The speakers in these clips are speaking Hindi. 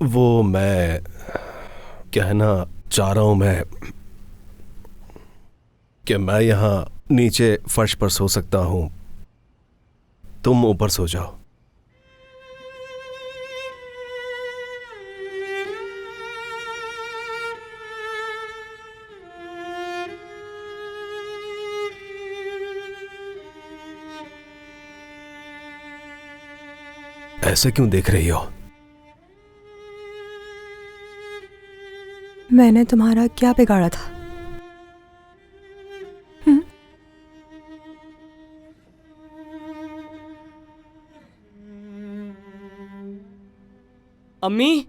वो मैं कहना चाह रहा हूं मैं कि मैं यहाँ नीचे फर्श पर सो सकता हूं, तुम ऊपर सो जाओ। ऐसे क्यों देख रही हो? मैंने तुम्हारा क्या बिगाड़ा था? अम्मी,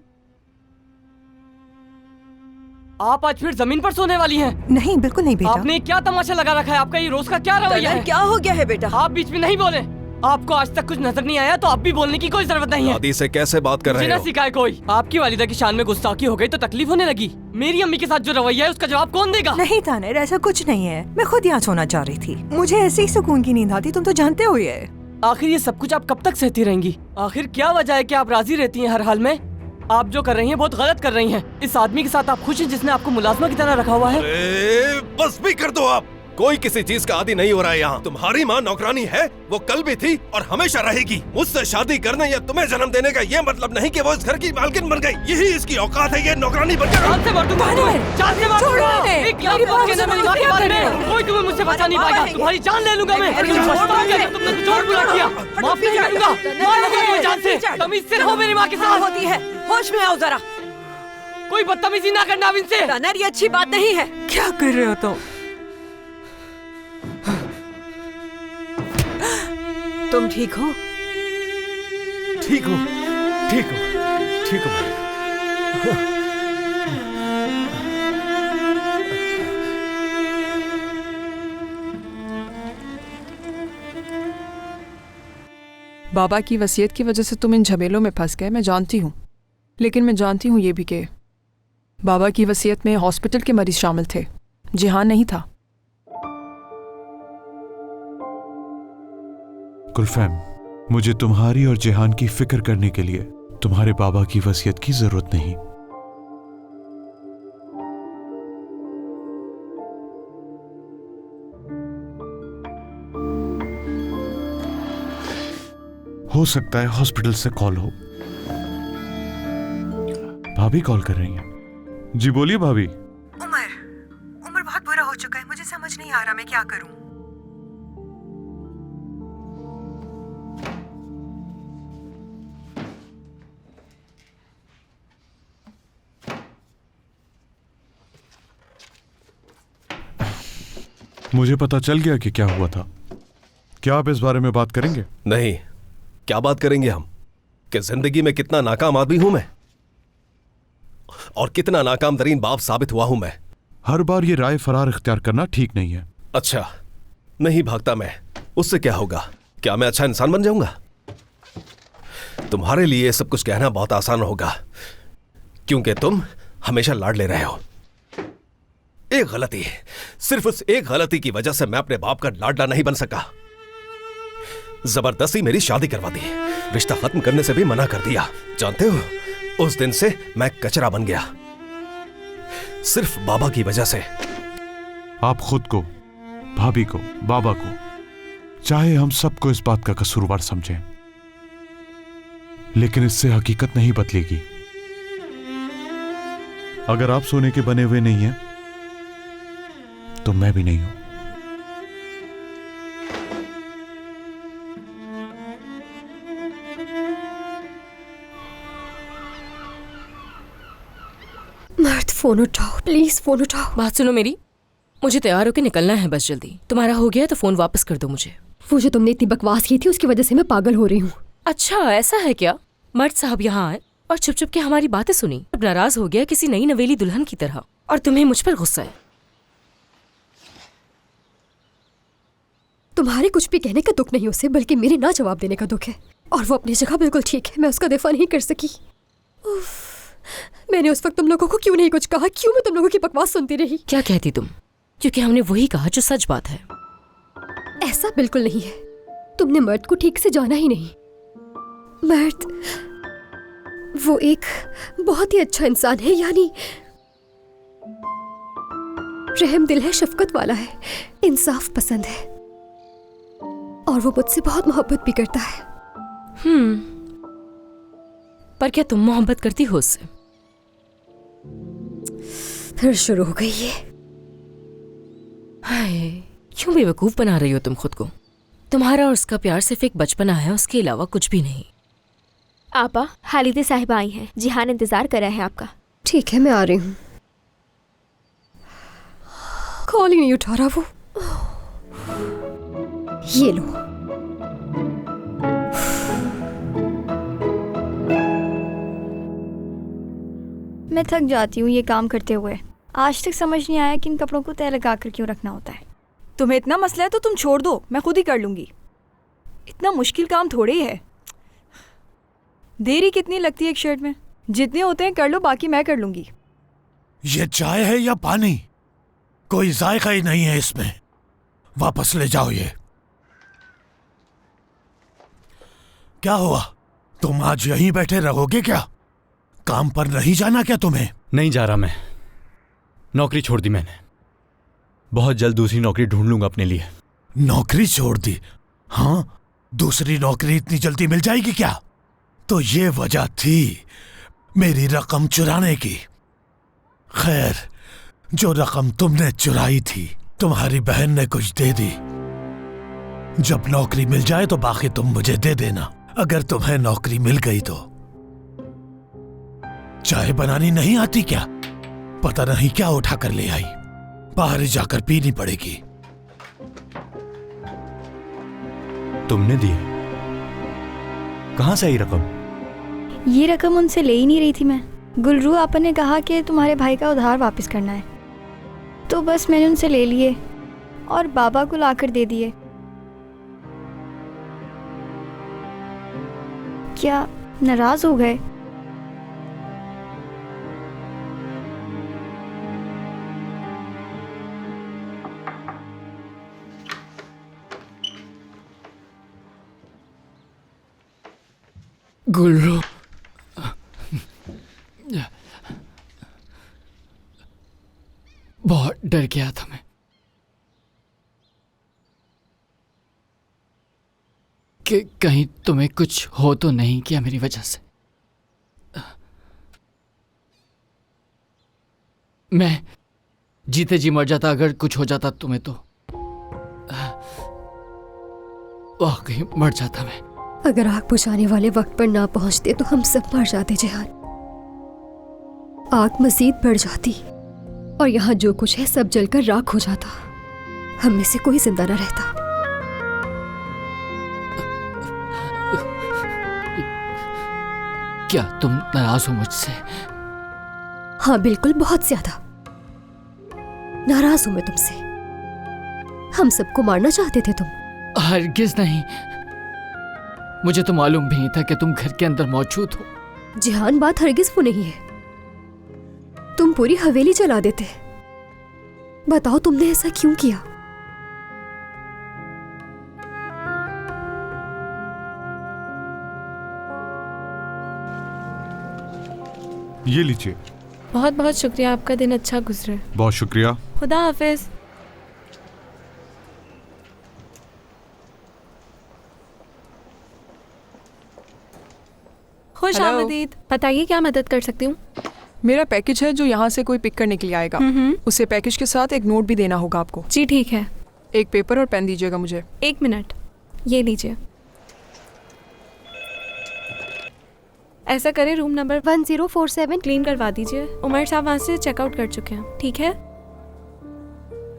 आप आज फिर जमीन पर सोने वाली हैं? नहीं, बिल्कुल नहीं बेटा। आपने क्या तमाशा लगा रखा है? आपका ये रोज का क्या रवैया है? क्या हो गया है बेटा? आप बीच में नहीं बोले। आपको आज तक कुछ नजर नहीं आया तो अब भी बोलने की कोई जरूरत नहीं है। दादी से कैसे बात कर रहे हो? मुझे ना सिखाए कोई। आपकी वालिदा की शान में गुस्ताखी हो गई तो तकलीफ होने लगी। मेरी अम्मी के साथ जो रवैया है उसका जवाब कौन देगा? नहीं तानिर, ऐसा कुछ नहीं है। मैं खुद यहाँ सोना चाह रही थी। मुझे ऐसे ही सुकून की नींद आती, तुम तो जानते हो ये। आखिर ये सब कुछ आप कब तक सहती रहेंगी? आखिर क्या वजह है कि आप राजी रहती हैं हर हाल में? आप जो कर रही हैं बहुत गलत कर रही हैं। इस आदमी के साथ आप खुश हैं जिसने आपको मुलाजमा की तरह रखा हुआ है? बस भी कर दो आप। कोई किसी चीज का आदी नहीं हो रहा है यहाँ। तुम्हारी माँ नौकरानी है, वो कल भी थी और हमेशा रहेगी। मुझसे शादी करने या तुम्हें जन्म देने का ये मतलब नहीं कि वो इस घर की मालकिन बन गई। यही इसकी औकात है, ये नौकरानी बनकर। जान से मार दूंगा तुम्हें, जान से मार दूंगा। एक लाख बात कहना मेरी माँ के बारे में, कोई तुम्हें मुझसे बचा नहीं पाएगा। तुम्हारी जान ले लूंगा मैं। तुमने कुछ और बुरा किया, माफ नहीं करूंगा। मारूंगा तुम्हें जान से। तमीज से रहो मेरी माँ के साथ। होती है, होश में आओ जरा। कोई बदतमीजी ना करना इनसे। तानिर, ये अच्छी बात नहीं है। क्या कर रहे हो तुम? तुम ठीक हो? ठीक हो, ठीक हो, ठीक हो। बाबा की वसीयत की वजह से तुम इन झमेलों में फंस गए, मैं जानती हूँ। लेकिन मैं जानती हूँ ये भी कि बाबा की वसीयत में हॉस्पिटल के मरीज शामिल थे, जिहान नहीं था। गुलफैम, मुझे तुम्हारी और जिहान की फिक्र करने के लिए तुम्हारे बाबा की वसीयत की जरूरत नहीं। हो सकता है हॉस्पिटल से कॉल हो। भाभी कॉल कर रही हैं। जी बोलिए भाभी। उमर बहुत बुरा हो चुका है, मुझे समझ नहीं आ रहा मैं क्या करूं। मुझे पता चल गया कि क्या हुआ था। क्या आप इस बारे में बात करेंगे? नहीं, क्या बात करेंगे हम कि जिंदगी में कितना नाकाम आदमी हूं मैं और कितना नाकाम तरीन बाप साबित हुआ हूं मैं। हर बार ये राय फरार इख्तियार करना ठीक नहीं है। अच्छा, नहीं भागता मैं, उससे क्या होगा? क्या मैं अच्छा इंसान बन जाऊंगा? तुम्हारे लिए सब कुछ कहना बहुत आसान होगा क्योंकि तुम हमेशा लाड ले रहे हो। एक गलती, सिर्फ उस एक गलती की वजह से मैं अपने बाप का लाडला नहीं बन सका। जबरदस्ती मेरी शादी करवा दी, रिश्ता खत्म करने से भी मना कर दिया। जानते हो, उस दिन से मैं कचरा बन गया, सिर्फ बाबा की वजह से। आप खुद को, भाभी को, बाबा को, चाहे हम सबको इस बात का कसूरवार समझें, लेकिन इससे हकीकत नहीं बदलेगी। अगर आप सोने के बने हुए नहीं हैं तो मैं भी नहीं हूं। मर्द, फोन उठाओ प्लीज, फोन उठाओ। बात सुनो मेरी, मुझे तैयार होकर निकलना है बस जल्दी। तुम्हारा हो गया तो फोन वापस कर दो मुझे। वो जो तुमने इतनी बकवास की थी उसकी वजह से मैं पागल हो रही हूँ। अच्छा ऐसा है क्या? मर्द साहब यहाँ आए और छुप छुप के हमारी बातें सुनी। अब नाराज हो गया किसी नई नवेली दुल्हन की तरह, और तुम्हें मुझ पर गुस्सा है। तुम्हारे कुछ भी कहने का दुख नहीं उसे, बल्कि मेरे ना जवाब देने का दुख है। और वो अपनी जगह बिल्कुल ठीक है, मैं उसका दिफा नहीं कर सकी। मैंने उस वक्त तुम लोगों को क्यों नहीं कुछ कहा? क्यों मैं तुम लोगों की बकवास सुनती रही? क्या कहती तुम? क्योंकि हमने वही कहा जो सच बात है। ऐसा बिल्कुल नहीं है, तुमने मर्द को ठीक से जाना ही नहीं। मर्द वो एक बहुत ही अच्छा इंसान है, यानी रहम दिल है, शफकत वाला है, इंसाफ पसंद है और वो मुझसे बहुत मोहब्बत भी करता है। पर क्या तुम मोहब्बत करती हो उससे? फिर शुरू हो गई ये। हाय, क्यों बेवकूफ बना रही हो तुम खुद को? तुम्हारा और उसका प्यार सिर्फ एक बचपना है, उसके अलावा कुछ भी नहीं। आपा, हालिदे साहिबा आई हैं। जिहान इंतजार कर रहा है आपका। ठीक है, मैं आ रही हूँ। कॉल ही नहीं उठा रहा वो। ये लो। मैं थक जाती हूँ ये काम करते हुए। आज तक समझ नहीं आया कि इन कपड़ों को तय लगा कर क्यों रखना होता है। तुम्हें इतना मसला है तो तुम छोड़ दो, मैं खुद ही कर लूंगी। इतना मुश्किल काम थोड़े ही है। देरी कितनी लगती है एक शर्ट में? जितने होते हैं कर लो, बाकी मैं कर लूंगी। ये चाय है या पानी? कोई जायका ही नहीं है इसमें। वापस ले जाओ ये। क्या हुआ? तुम आज यहीं बैठे रहोगे क्या? काम पर नहीं जाना क्या तुम्हें? नहीं जा रहा मैं। नौकरी छोड़ दी मैंने। बहुत जल्द दूसरी नौकरी ढूंढ लूंगा अपने लिए। नौकरी छोड़ दी? हाँ, दूसरी नौकरी इतनी जल्दी मिल जाएगी क्या? तो ये वजह थी मेरी रकम चुराने की। खैर, जो रकम तुमने चुराई थी तुम्हारी बहन ने कुछ दे दी। जब नौकरी मिल जाए तो बाकी तुम मुझे दे देना। अगर तुम्हें नौकरी मिल गई तो। चाय बनानी नहीं आती क्या? पता नहीं क्या उठा कर ले आई। बाहर जाकर पीनी पड़ेगी। तुमने दी? कहां से आई रकम? ये रकम उनसे ले ही नहीं रही थी मैं। गुलरू आपा ने कहा कि तुम्हारे भाई का उधार वापस करना है, तो बस मैंने उनसे ले लिए और बाबा को लाकर दे दिए। क्या नाराज हो गए? गुलरू, बहुत डर गया था मैं कि कहीं तुम्हें कुछ हो तो नहीं किया मेरी वजह से। मैं जीते जी मर जाता अगर कुछ हो जाता तुम्हें तो। वाकई मर जाता मैं। अगर आग बुझाने वाले वक्त पर ना पहुंचते तो हम सब मर जाते जिहान। आग मजीद बढ़ जाती और यहाँ जो कुछ है सब जलकर राख हो जाता। हम में से कोई जिंदा न रहता। क्या तुम नाराज हो मुझसे? हाँ बिल्कुल, बहुत ज्यादा नाराज हूं मैं तुमसे। हम सबको मारना चाहते थे तुम। हरगिज नहीं, मुझे तो मालूम भी नहीं था कि तुम घर के अंदर मौजूद हो। जिहान, बात हरगिज वो नहीं है। तुम पूरी हवेली जला देते। बताओ तुमने ऐसा क्यों किया? ये लीजिए। बहुत बहुत शुक्रिया, आपका दिन अच्छा गुजरे। बहुत शुक्रिया। खुदा हाफिज। खुश आमदीद। बताइए क्या मदद कर सकती हूँ? मेरा पैकेज है जो यहाँ से कोई पिक करने के लिए आएगा। उसे पैकेज के साथ एक नोट भी देना होगा आपको। जी ठीक है। एक पेपर और पेन दीजिएगा मुझे। 1 मिनट, ये लीजिए। ऐसा करें, रूम नंबर 1047 क्लीन करवा दीजिए। उमर साहब वहाँ से चेकआउट कर चुके हैं। ठीक है।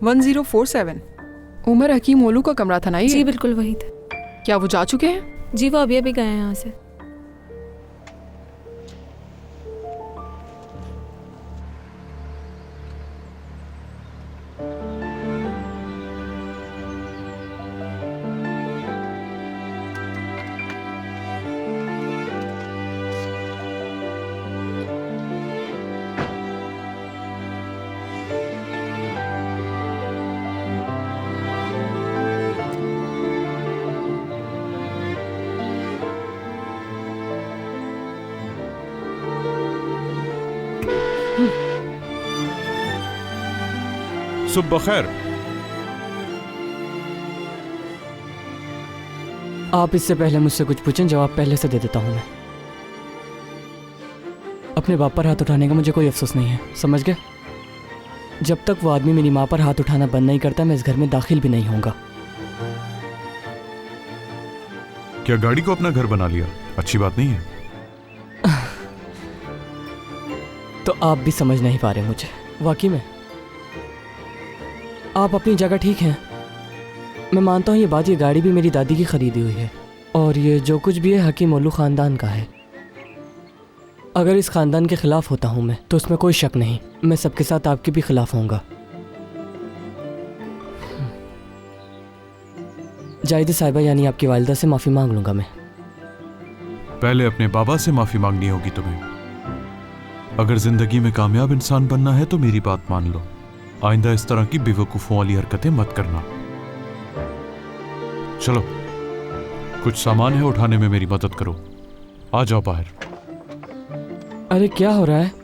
1047 उमर हकीम ओलू का कमरा था ना ये? जी बिल्कुल वही था। क्या वो जा चुके हैं? जी वो अभी अभी गए हैं यहाँ से। सुबह बखैर। आप इससे पहले मुझसे कुछ पूछें, जवाब पहले से दे देता हूं मैं। अपने बाप पर हाथ उठाने का मुझे कोई अफसोस नहीं है, समझ गए? जब तक वो आदमी मेरी माँ पर हाथ उठाना बंद नहीं करता, मैं इस घर में दाखिल भी नहीं होऊंगा। क्या गाड़ी को अपना घर बना लिया? अच्छी बात नहीं है। तो आप भी समझ नहीं पा रहे मुझे, वाकई में। आप अपनी जगह ठीक हैं, मैं मानता हूँ ये बात, ये गाड़ी भी मेरी दादी की खरीदी हुई है, और ये जो कुछ भी है हकीम ओलू खानदान का है। अगर इस खानदान के खिलाफ होता हूँ मैं, तो उसमें कोई शक नहीं, मैं सबके साथ आपके भी खिलाफ होऊंगा। जाहिदा साहिबा यानी आपकी वालिदा से माफ़ी मांग लूंगा मैं। पहले अपने बाबा से माफी मांगनी होगी तुम्हें। अगर जिंदगी में कामयाब इंसान बनना है तो मेरी बात मान लो, आइंदा इस तरह की बेवकूफों वाली हरकतें मत करना। चलो, कुछ सामान है उठाने में मेरी मदद करो। आ जाओ बाहर। अरे क्या हो रहा है?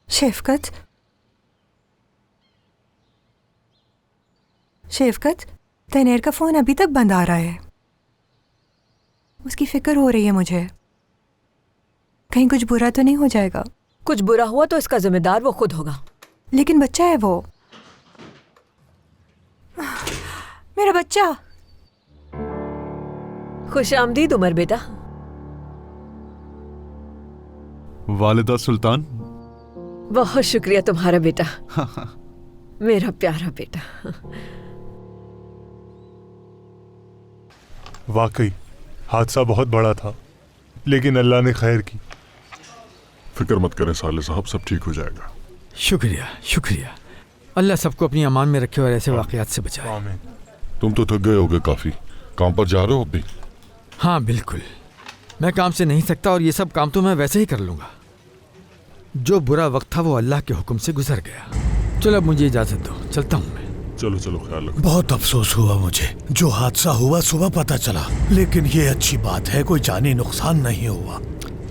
शेफकत, शेफकत, तनेर का फोन अभी तक बंद आ रहा है। उसकी फिक्र हो रही है मुझे, कहीं कुछ बुरा तो नहीं हो जाएगा। कुछ बुरा हुआ तो इसका जिम्मेदार वो खुद होगा। लेकिन बच्चा है वो, मेरा बच्चा। खुश आमदीद उमर बेटा। वालिदा सुल्तान। बहुत शुक्रिया तुम्हारा बेटा। मेरा प्यारा बेटा। वाकई हादसा बहुत बड़ा था, लेकिन अल्लाह ने खैर की। फिक्र मत करें साले साहब, सब ठीक हो जाएगा। शुक्रिया शुक्रिया। अल्लाह सबको अपनी अमान में रखे और ऐसे वाकयात से बचाए। तुम तो थक गए होगे काफी, काम पर जा रहे हो अभी? हाँ बिल्कुल, मैं काम से नहीं सकता और ये सब काम तो मैं वैसे ही कर लूंगा। जो बुरा वक्त था वो अल्लाह के हुक्म से गुजर गया। चलो अब मुझे इजाजत दो, चलता हूँ मैं। चलो चलो, ख्याल रखो। बहुत अफसोस हुआ मुझे, जो हादसा हुआ सुबह पता चला, लेकिन ये अच्छी बात है कोई जानी नुकसान नहीं हुआ।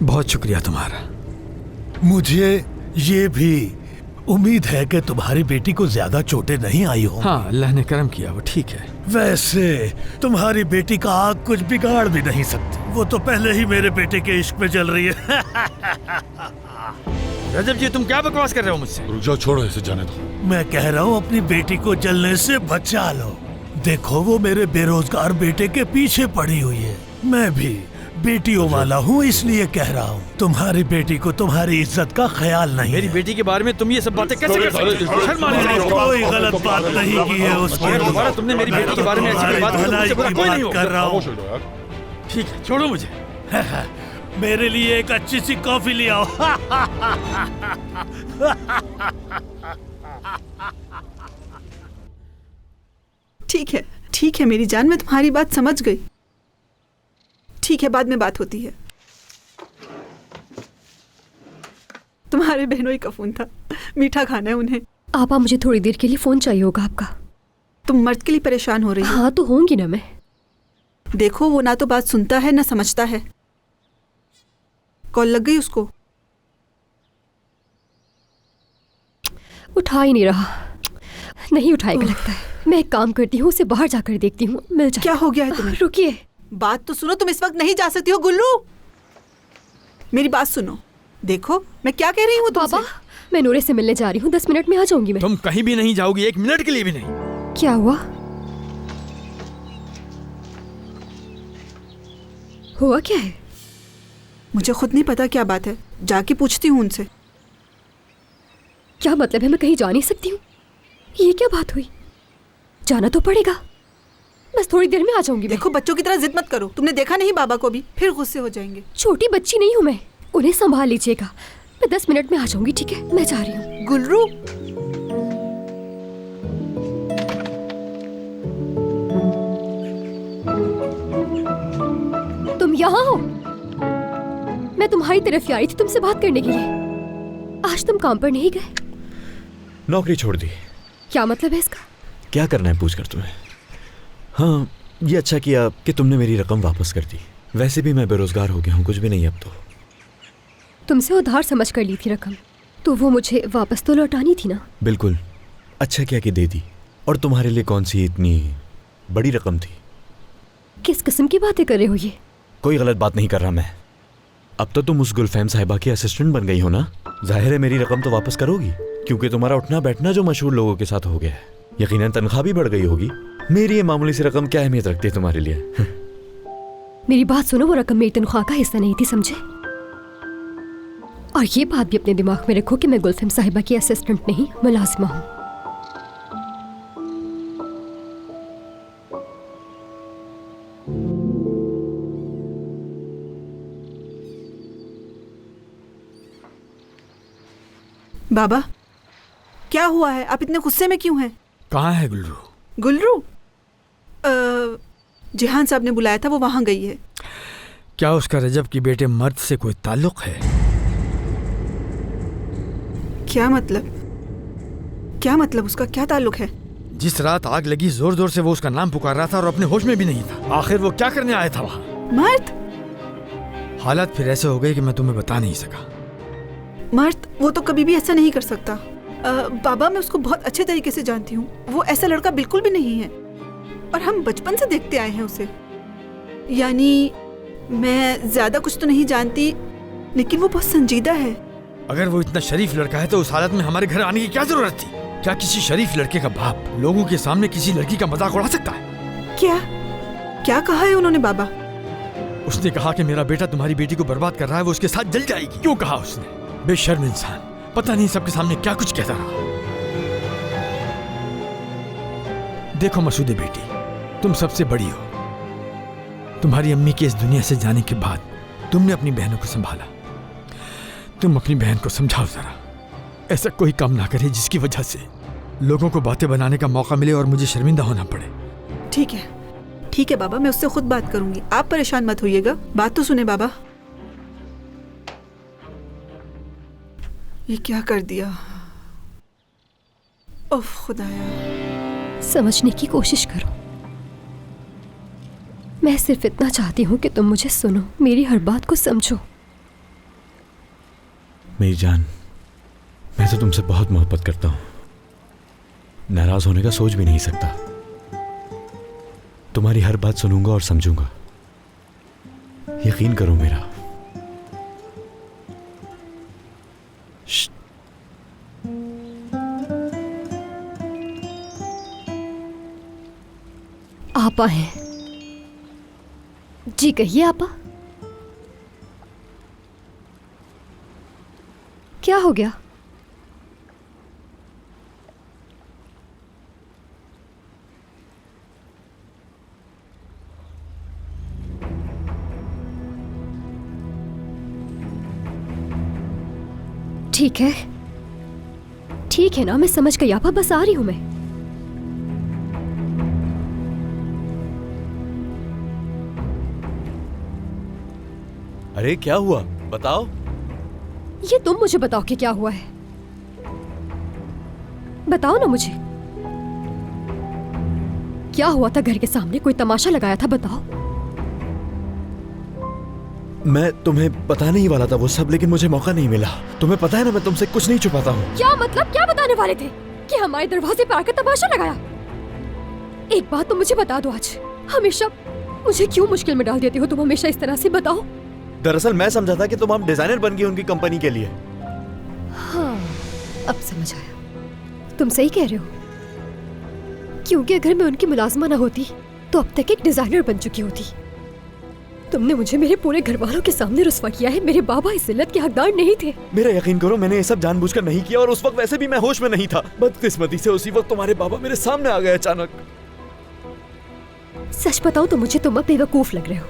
बहुत शुक्रिया तुम्हारा। मुझे ये भी उम्मीद है कि तुम्हारी बेटी को ज्यादा चोटें नहीं आई हो। हाँ, अल्लाह ने करम किया, वो ठीक है। वैसे तुम्हारी बेटी का आग कुछ बिगाड़ भी नहीं सकती, वो तो पहले ही मेरे बेटे के इश्क में जल रही है। रजब जी, तुम क्या बकवास कर रहे हो मुझसे? रुक जाओ, छोड़ो इसे, जाने दो। मैं कह रहा हूँ अपनी बेटी को जलने से बचा लो। देखो वो मेरे बेरोजगार बेटे के पीछे पड़ी हुई है। मैं भी बेटियों वाला हूँ, इसलिए कह रहा हूँ तुम्हारी बेटी को तुम्हारी इज्जत का ख्याल नहीं। मेरी बेटी के बारे में तुम ये सब बातें कैसे कर सकते हो? शर्म आनी चाहिए। कोई गलत बात नहीं की है उसके। दोबारा तुमने मेरी बेटी के बारे में ऐसी बात कर रहा हूँ। ठीक है, छोड़ो मुझे। मेरे लिए एक अच्छी सी कॉफी ले आओ। ठीक है मेरी जान, मैं तुम्हारी बात समझ गई। ठीक है, बाद में बात होती है। तुम्हारे बहनों का फोन था, मीठा खाना है उन्हें। आपा, मुझे थोड़ी देर के लिए फोन चाहिए होगा आपका। तुम मर्द के लिए परेशान हो रही हो? हाँ तो होंगी ना मैं। देखो वो ना तो बात सुनता है ना समझता है। कॉल लग गई उसको? उठा ही नहीं रहा। नहीं उठाएगा लगता है। मैं एक काम करती हूँ, उसे बाहर जाकर देखती हूँ, मिल जाए। क्या हो गया है तुम्हें? रुकिए, बात तो सुनो। तुम इस वक्त नहीं जा सकती हो गुल्लू, मेरी बात सुनो। देखो मैं क्या कह रही हूँ तुमसे। पापा, मैं नूरे से मिलने जा रही हूँ, 10 मिनट में आ जाऊंगी मैं। तुम कहीं भी नहीं जाओगी, 1 मिनट के लिए भी नहीं। क्या हुआ? हुआ क्या है? मुझे खुद नहीं पता क्या बात है, जाके पूछती हूँ उनसे। क्या मतलब है? मैं कहीं जा नहीं सकती हूँ? ये क्या बात हुई? जाना तो पड़ेगा, बस थोड़ी देर में आ जाऊंगी। देखो बच्चों की तरह जिद मत करो, तुमने देखा नहीं बाबा को भी, फिर गुस्से हो जाएंगे। छोटी बच्ची नहीं हूँ मैं, उन्हें संभाल लीजिएगा। मैं 10 मिनट में आ जाऊंगी, ठीक है? मैं जा रही हूँ। गुल्लू, तुम यहाँ हो? मैं तुम्हारी तरफ ही आई थी तुमसे बात करने के लिए। आज तुम काम पर नहीं गए? नौकरी छोड़ दी। क्या मतलब है इसका? क्या करना है पूछ कर तुम्हें? हाँ, ये अच्छा किया कि तुमने मेरी रकम वापस कर दी। वैसे भी मैं बेरोजगार हो गया हूँ, कुछ भी नहीं अब तो। तुमसे उधार समझ कर ली थी रकम, तो वो मुझे वापस तो लौटानी थी ना? बिल्कुल, अच्छा किया कि दे दी। और तुम्हारे लिए कौन सी इतनी बड़ी रकम थी? किस किस्म की बातें कर रहे हो ये? कोई गलत बात नहीं कर रहा मैं। अब तो तुम उस गुलफैम साहिबा की असिस्टेंट बन गई हो ना, जाहिर है मेरी रकम तो वापस करोगी, क्योंकि तुम्हारा उठना बैठना जो मशहूर लोगों के साथ हो गया है। यकीनन तनख्वाह भी बढ़ गई होगी। मेरी ये मामूली सी रकम क्या अहमियत रखती है तुम्हारे लिए? मेरी बात सुनो, वो रकम मेरी तनख्वाह का हिस्सा नहीं थी, समझे? और ये बात भी अपने दिमाग में रखो कि मैं गुलफैम साहिबा की असिस्टेंट नहीं, मुलाजिमा हूँ। बाबा, क्या हुआ है? आप इतने गुस्से में क्यों हैं? कहाँ है गुलरू? गुलरू जिहान साहब ने बुलाया था, वो वहां गई है। क्या उसका रजब की बेटे मर्द से कोई ताल्लुक है? क्या मतलब? क्या मतलब? उसका क्या ताल्लुक है? जिस रात आग लगी जोर जोर से वो उसका नाम पुकार रहा था और अपने होश में भी नहीं था। आखिर वो क्या करने आया था वहाँ? मर्द? हालात फिर ऐसे हो गए कि मैं तुम्हें बता नहीं सका। मर्द? वो तो कभी भी ऐसा नहीं कर सकता। बाबा, मैं उसको बहुत अच्छे तरीके से जानती हूँ। वो ऐसा लड़का बिल्कुल भी नहीं है, और हम बचपन से देखते आए हैं उसे। यानी मैं ज्यादा कुछ तो नहीं जानती, लेकिन वो बहुत संजीदा है। अगर वो इतना शरीफ लड़का है तो उस हालत में हमारे घर आने की क्या जरूरत थी? क्या किसी शरीफ लड़के का बाप लोगों के सामने किसी लड़की का मजाक उड़ा सकता है? क्या कहा है उन्होंने बाबा? उसने कहा कि मेरा बेटा तुम्हारी बेटी को बर्बाद कर रहा है, वो उसके साथ जल जाएगी। क्यों कहा उसने? बेशर्म इंसान, पता नहीं सबके सामने क्या कुछ कहता रहा। देखो मसूदे बेटी, तुम सबसे बड़ी हो। तुम्हारी अम्मी के इस दुनिया से जाने के बाद तुमने अपनी बहनों को संभाला। तुम अपनी बहन को समझाओ जरा, ऐसा कोई काम ना करे जिसकी वजह से लोगों को बातें बनाने का मौका मिले और मुझे शर्मिंदा होना पड़े। ठीक है बाबा, मैं उससे खुद बात करूंगी। आप परेशान मत होइएगा। बात तो सुने बाबा। ये क्या कर दिया? उफ खुदाया। समझने की कोशिश करो। मैं सिर्फ इतना चाहती हूँ कि तुम मुझे सुनो, मेरी हर बात को समझो। मेरी जान, मैं तो तुमसे बहुत मोहब्बत करता हूँ। नाराज होने का सोच भी नहीं सकता। तुम्हारी हर बात सुनूंगा और समझूंगा, यकीन करो मेरा। आपा हैं? जी कहिए आपा। क्या हो गया? ठीक है ना, मैं समझ गई आपा, बस आ रही हूं मैं। अरे क्या हुआ बताओ। ये तुम मुझे बताओ कि क्या हुआ है। बताओ ना मुझे, क्या हुआ था? घर के सामने कोई तमाशा लगाया था, बताओ। मैं तुम्हें बताने ही वाला था वो सब, लेकिन मुझे मौका नहीं मिला। तुम्हें पता है ना, मैं तुमसे कुछ नहीं छुपाता हूँ। क्या मतलब? क्या बताने वाले थे? कि हमारे दरवाजे पर आकर तमाशा लगाया? एक बात तो मुझे बता दो आज, हमेशा मुझे क्यों मुश्किल में डाल देती हो तुम हमेशा इस तरह से? बताओ। दरअसल मैं समझा था कि तुम हम डिजाइनर बन गई उनकी कंपनी के लिए। हाँ, अब समझ आया। तुम सही कह रहे हो, क्योंकि अगर मैं उनकी मुलाजमा ना होती तो अब तक एक डिजाइनर बन चुकी होती। तुमने मुझे मेरे पूरे घर वालों के सामने रुस्वा किया है। मेरे बाबा इस इल्लत के हकदार नहीं थे। मेरा यकीन करो, मैंने ये सब जानबूझकर नहीं किया, और उस वक्त वैसे भी मैं होश में नहीं था। बदकिस्मती से उसी वक्त तुम्हारे बाबा मेरे सामने आ गए अचानक। सच बताओ तो मुझे तुम अब बेवकूफ लग रहे हो।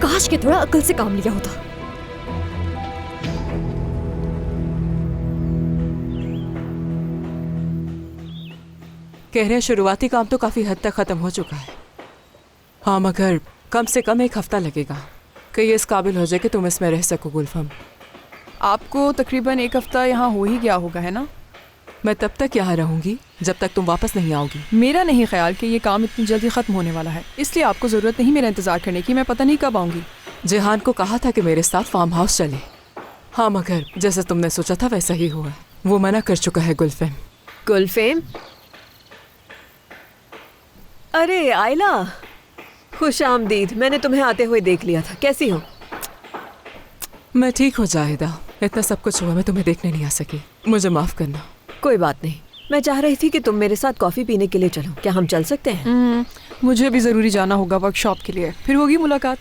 काश के थोड़ा अक्ल से काम लिया होता। कह रहे हैं शुरुआती काम तो काफी हद तक खत्म हो चुका है। हाँ, मगर कम से कम 1 हफ्ता लगेगा। कि ये इस काबिल हो जाए कि तुम इसमें रह सको गुलफम। आपको तकरीबन 1 हफ्ता यहाँ हो ही गया होगा, है ना? मैं तब तक यहाँ रहूँगी जब तक तुम वापस नहीं आओगी। मेरा नहीं ख्याल कि ये काम इतनी जल्दी ख़त्म होने वाला है, इसलिए आपको ज़रूरत नहीं मेरा इंतज़ार करने की। मैं पता नहीं कब आऊँगी। जिहान को कहा था कि मेरे साथ फार्म हाउस चले। हाँ, मगर जैसे तुमने सोचा था वैसा ही हुआ। वो मना कर चुका है गुलफेम। गुलफेम? अरे आयला, खुश आमदीद। मैंने तुम्हें आते हुए देख लिया था। कैसी हो? मैं ठीक हो जाहिदा। इतना सब कुछ हुआ मैं तुम्हें देखने नहीं आ सकी, मुझे माफ़ करना। कोई बात नहीं। मैं चाह रही थी कि तुम मेरे साथ कॉफ़ी पीने के लिए चलो। क्या हम चल सकते हैं? मुझे भी ज़रूरी जाना होगा वर्कशॉप के लिए, फिर होगी मुलाकात।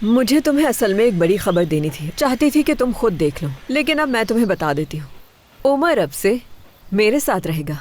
मुझे तुम्हें असल में एक बड़ी खबर देनी थी। चाहती थी कि तुम खुद देख लो, लेकिन अब मैं तुम्हें बता देती हूँ। उमर अब से मेरे साथ रहेगा।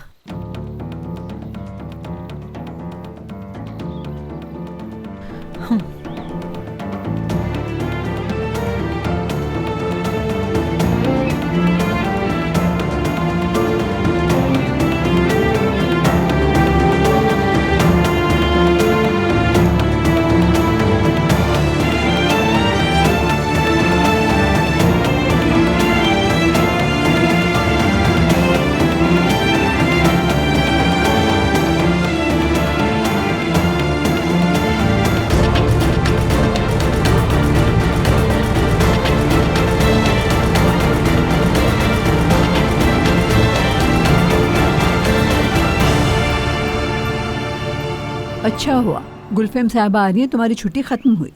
अच्छा हुआ गुलफेम साहबा आ रही है, तुम्हारी छुट्टी खत्म हुई।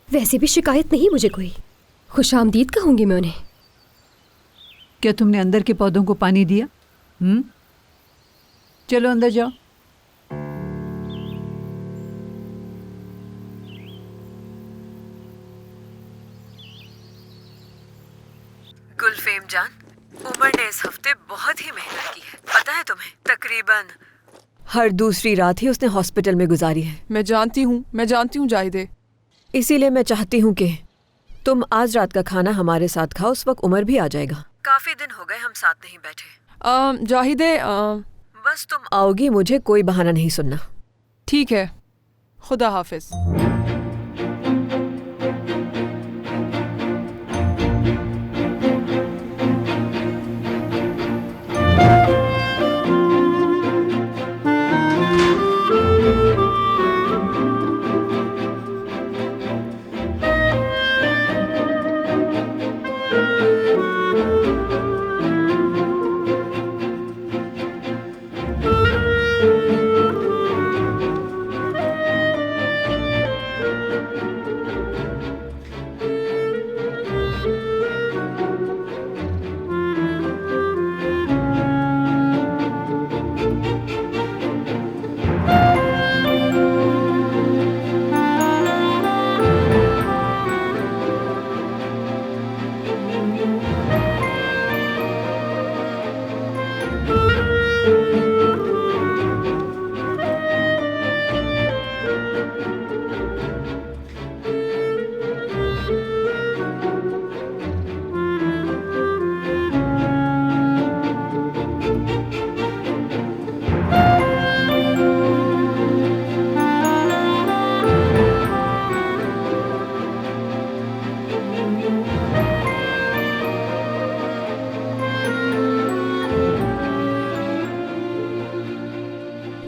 वैसे भी शिकायत नहीं मुझे कोई। खुशामदीद कहूंगी मैं उन्हें। क्या तुमने अंदर के पौधों को पानी दिया? चलो अंदर जाओ। गुलफेम जान, उमर ने इस हफ्ते बहुत ही मेहनत की है, पता है तुम्हें? तकरीबन हर दूसरी रात ही उसने हॉस्पिटल में गुजारी है। मैं जानती हूँ जाहिदे। इसीलिए मैं चाहती हूँ कि तुम आज रात का खाना हमारे साथ खाओ। उस वक्त उमर भी आ जाएगा। काफी दिन हो गए हम साथ नहीं बैठे। जाहिदे, बस तुम आओगी, मुझे कोई बहाना नहीं सुनना। ठीक है, खुदा हाफिज।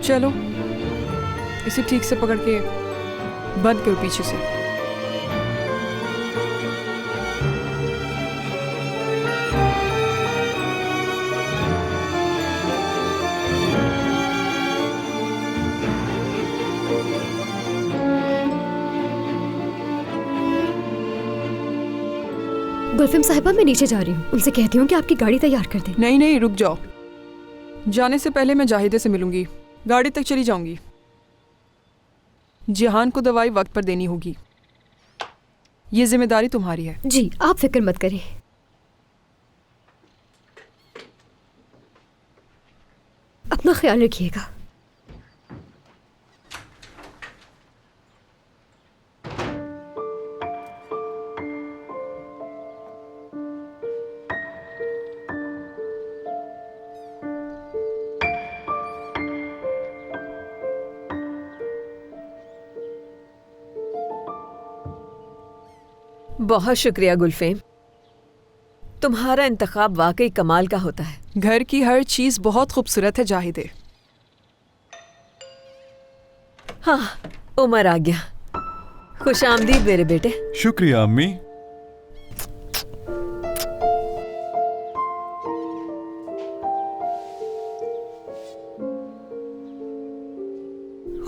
चलो इसे ठीक से पकड़ के बंद करो पीछे से। गुलफिम साहिबा, मैं नीचे जा रही हूँ। उनसे कहती हूँ कि आपकी गाड़ी तैयार कर दें। नहीं नहीं, रुक जाओ। जाने से पहले मैं जाहिदे से मिलूंगी, गाड़ी तक चली जाऊंगी। जिहान को दवाई वक्त पर देनी होगी, ये जिम्मेदारी तुम्हारी है। जी, आप फिक्र मत करें। अपना ख्याल रखिएगा। बहुत शुक्रिया गुलफेम, तुम्हारा इंतखाब वाकई कमाल का होता है। घर की हर चीज बहुत खूबसूरत है जाहिदे। हाँ, उमर आ गया। खुशामदीद मेरे बेटे। शुक्रिया अम्मी।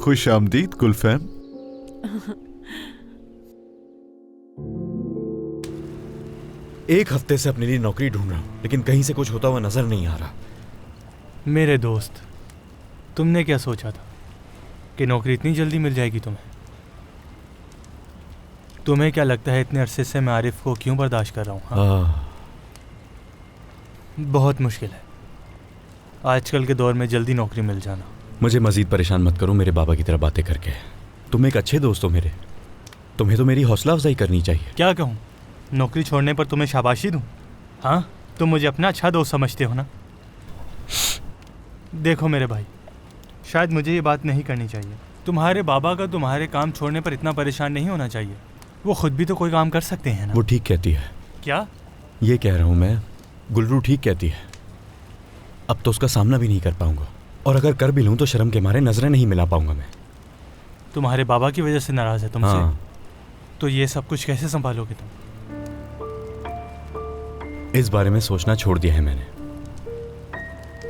खुश आमदीद गुलफैम। एक हफ्ते से अपने लिए नौकरी ढूंढ रहा हूं, लेकिन कहीं से कुछ होता हुआ नजर नहीं आ रहा। मेरे दोस्त, तुमने क्या सोचा था कि नौकरी इतनी जल्दी मिल जाएगी तुम्हें? तुम्हें क्या लगता है इतने अरसे से मैं आरिफ को क्यों बर्दाश्त कर रहा हूँ? हाँ? बहुत मुश्किल है आजकल के दौर में जल्दी नौकरी मिल जाना। मुझे मजीद परेशान मत करो मेरे बाबा की तरह बातें करके। तुम एक अच्छे दोस्त हो मेरे, तुम्हें तो मेरी हौसला अफजाई करनी चाहिए। क्या कहूँ, नौकरी छोड़ने पर तुम्हें शाबाशी दूँ? हाँ, तुम मुझे अपना अच्छा दोस्त समझते हो ना। देखो मेरे भाई, शायद मुझे ये बात नहीं करनी चाहिए। तुम्हारे बाबा का तुम्हारे काम छोड़ने पर इतना परेशान नहीं होना चाहिए। वो खुद भी तो कोई काम कर सकते हैं ना। वो ठीक कहती है। क्या? ये कह रहा हूँ मैं, गुलरू ठीक कहती है। अब तो उसका सामना भी नहीं कर पाऊंगा, और अगर कर भी लूँ तो शर्म के मारे नजरें नहीं मिला पाऊंगा मैं। तुम्हारे बाबा की वजह से नाराज है तुमसे? हाँ। तो ये सब कुछ कैसे संभालोगे तुम? इस बारे में सोचना छोड़ दिया है मैंने।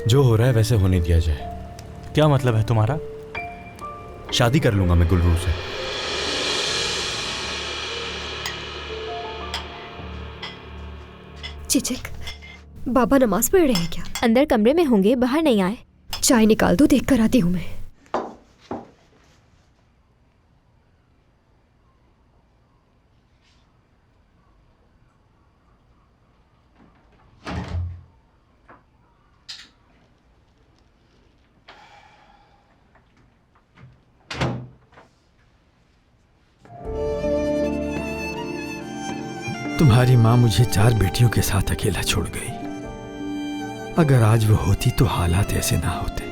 जो हो रहा है वैसे होने दिया जाए। क्या मतलब है तुम्हारा? शादी कर लूंगा मैं गुलरू से। चिचिक, बाबा नमाज पढ़ रहे हैं क्या? अंदर कमरे में होंगे, बाहर नहीं आए। चाय निकाल दो, देख कर आती हूँ मैं। तुम्हारी माँ मुझे 4 बेटियों के साथ अकेला छोड़ गई। अगर आज वो होती तो हालात ऐसे ना होते।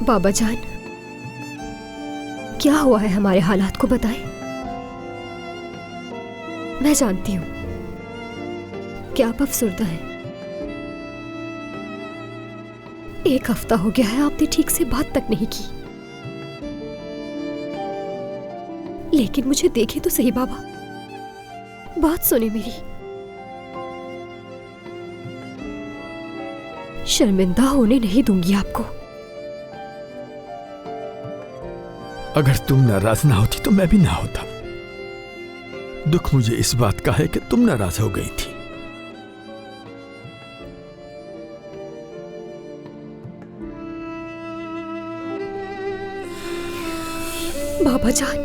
बाबा जान, क्या हुआ है? हमारे हालात को बताएं। मैं जानती हूं कि आप अफसरदा हैं। 1 हफ्ता हो गया है, आपने ठीक से बात तक नहीं की। लेकिन मुझे देखे तो सही बाबा, बात सुने मेरी। शर्मिंदा होने नहीं दूंगी आपको। अगर तुम नाराज ना होती तो मैं भी ना होता। दुख मुझे इस बात का है कि तुम नाराज हो गई थी। बाबा जान,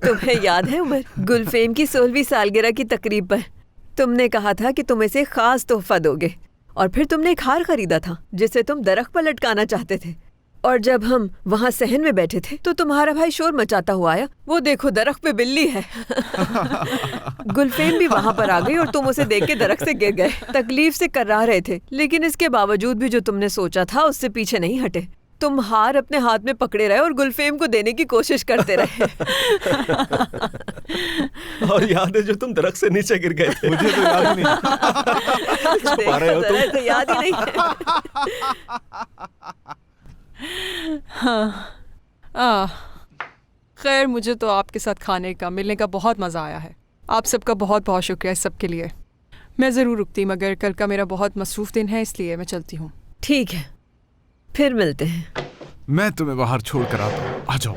तुम्हें याद है उमर, गुलफेम की 16वीं सालगिरह की तकरीब पर तुमने कहा था कि तुम इसे खास तोहफा दोगे, और फिर तुमने एक हार खरीदा था जिसे तुम दरख्त पर लटकाना चाहते थे। और जब हम वहाँ सहन में बैठे थे तो तुम्हारा भाई शोर मचाता हुआ आया, वो देखो दरख्त पे बिल्ली है। गुलफेम भी वहाँ पर आ गई और तुम उसे देख के दरख्त से गिर गए। तकलीफ से कर्रा रहे थे, लेकिन इसके बावजूद भी जो तुमने सोचा था उससे पीछे नहीं हटे। तुम हार अपने हाथ में पकड़े रहे और गुलफेम को देने की कोशिश करते रहे। और याद है जो तुम दरख्त से नीचे गिर गए थे? मुझे तो याद ही नहीं। छुपा रहे हो तुम? तो याद ही नहीं। हाँ, खैर मुझे तो आपके साथ खाने का, मिलने का बहुत मज़ा आया है। आप सबका बहुत बहुत शुक्रिया इस सब के लिए। मैं ज़रूर रुकती, मगर कल का मेरा बहुत मसरूफ़ दिन है, इसलिए मैं चलती हूँ। ठीक है, फिर मिलते हैं। मैं तुम्हें बाहर छोड़ कर आता हूँ, आ जाओ।